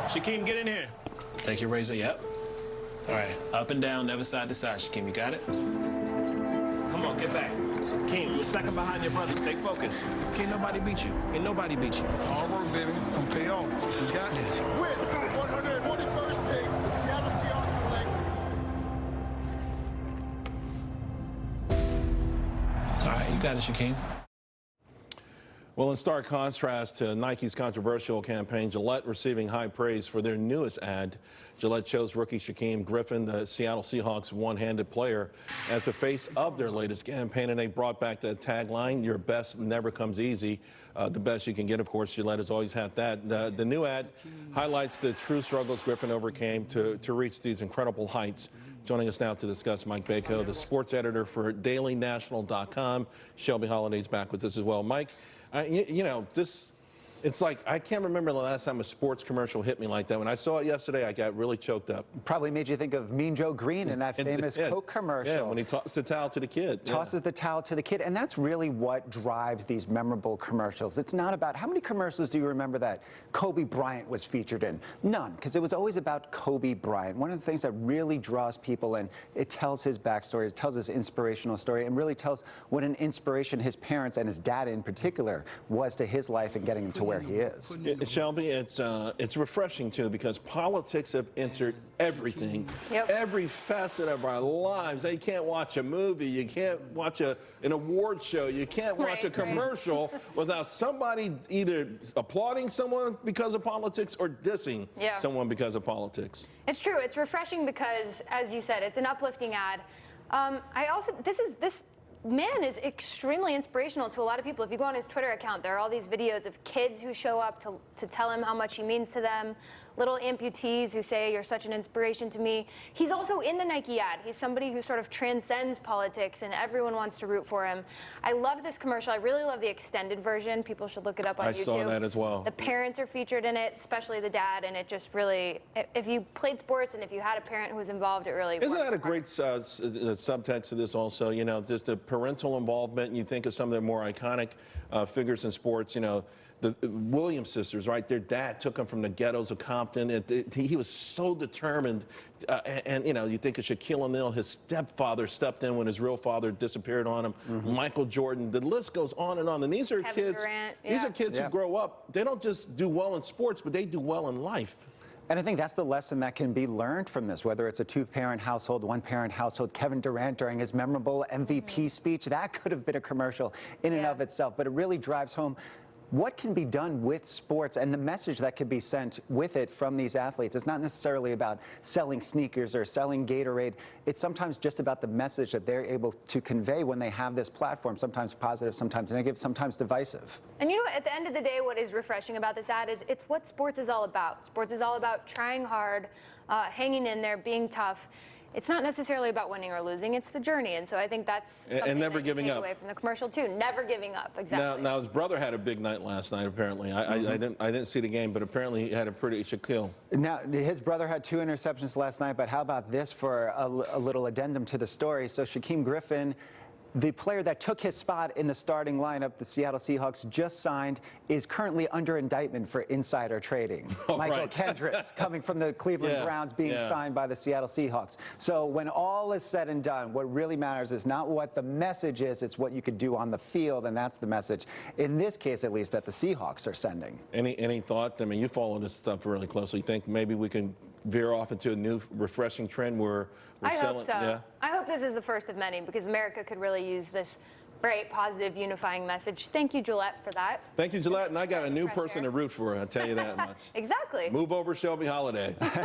Shaquem, get in here. Take your razor, yep. All right, up and down, never side to side. Shaquem, you got it? Come on, get back. Keem, you're second behind your brother. Stay focused. Can't nobody beat you. Ain't nobody beat you. Hard work, baby. Don't pay off. You got this. With 141st pick, the Seattle Seahawks select. All right, you got it, Shaquem. Well, in stark contrast to Nike's controversial campaign, Gillette receiving high praise for their newest ad. Gillette chose rookie Shaquem Griffin, the Seattle Seahawks one-handed player, as the face of their latest campaign, and they brought back the tagline, "Your best never comes easy." The best you can get, of course. Gillette has always had that. The new ad highlights the true struggles Griffin overcame to reach these incredible heights. Joining us now to discuss, Mike Bako, the sports editor for DailyNational.com. Shelby Holiday's back with us as well. Mike, you know, it's like I can't remember the last time a sports commercial hit me like that. When I saw it yesterday, I got really choked up. Probably made you think of Mean Joe Green in that famous Coke commercial. Yeah, when he tosses the towel to the kid. Tosses the towel to the kid. And that's really what drives these memorable commercials. It's not about, how many commercials do you remember that Kobe Bryant was featured in? None, because it was always about Kobe Bryant. One of the things that really draws people in, it tells his backstory, it tells his inspirational story, and really tells what an inspiration his parents and his dad in particular was to his life and getting him to where he is. Shelby, it's refreshing too, because politics have entered everything, every facet of our lives. You can't watch a movie, you can't watch an award show, you can't watch a commercial without somebody either applauding someone because of politics or dissing someone because of politics. It's true. It's refreshing because, as you said, it's an uplifting ad. This man is extremely inspirational to a lot of people. If you go on his Twitter account, there are all these videos of kids who show up to tell him how much he means to them, little amputees who say, "You're such an inspiration to me." He's also in the Nike ad. He's somebody who sort of transcends politics, and everyone wants to root for him. I love this commercial. I really love the extended version. People should look it up on YouTube. I saw that as well. The parents are featured in it, especially the dad, and it just really, if you played sports and if you had a parent who was involved, it really Isn't that a great subtext to this also? You know, just the parental involvement, and you think of some of the more iconic figures in sports, you know, the Williams sisters, right? Their dad took them from the ghettos of Compton. He was so determined. And, you know, you think of Shaquille O'Neal, his stepfather stepped in when his real father disappeared on him. Michael Jordan, the list goes on and on. And these are Kevin kids, Durant, these are kids who grow up. They don't just do well in sports, but they do well in life. And I think that's the lesson that can be learned from this, whether it's a two-parent household, one-parent household. Kevin Durant during his memorable MVP speech, that could have been a commercial in and of itself, but it really drives home what can be done with sports and the message that can be sent with it from these athletes. It's not necessarily about selling sneakers or selling Gatorade. It's sometimes just about the message that they're able to convey when they have this platform, sometimes positive, sometimes negative, sometimes divisive. And you know, at the end of the day, what is refreshing about this ad is it's what sports is all about. Sports is all about trying hard, hanging in there, being tough. It's not necessarily about winning or losing, it's the journey. And so I think that's something and never that you giving take up away from the commercial too. Never giving up, exactly. Now his brother had a big night last night, apparently. I didn't see the game, but apparently he had a pretty Shaquille. Now, his brother had 2 interceptions last night, but how about this for a little addendum to the story? So Shaquem Griffin, the player that took his spot in the starting lineup, the Seattle Seahawks just signed, is currently under indictment for insider trading. Michael Kendricks, coming from the Cleveland Browns, being signed by the Seattle Seahawks. So when all is said and done, what really matters is not what the message is, it's what you could do on the field, and that's the message, in this case at least, that the Seahawks are sending. Any thought? I mean, you follow this stuff really closely. You think maybe we can veer off into a new refreshing trend where we're selling? I hope so. I hope this is the first of many, because America could really use this great, positive, unifying message. Thank you, Gillette, for that. Thank you, Gillette. And I got a new person to root for, I'll tell you that much. Exactly. Move over, Shelby Holiday.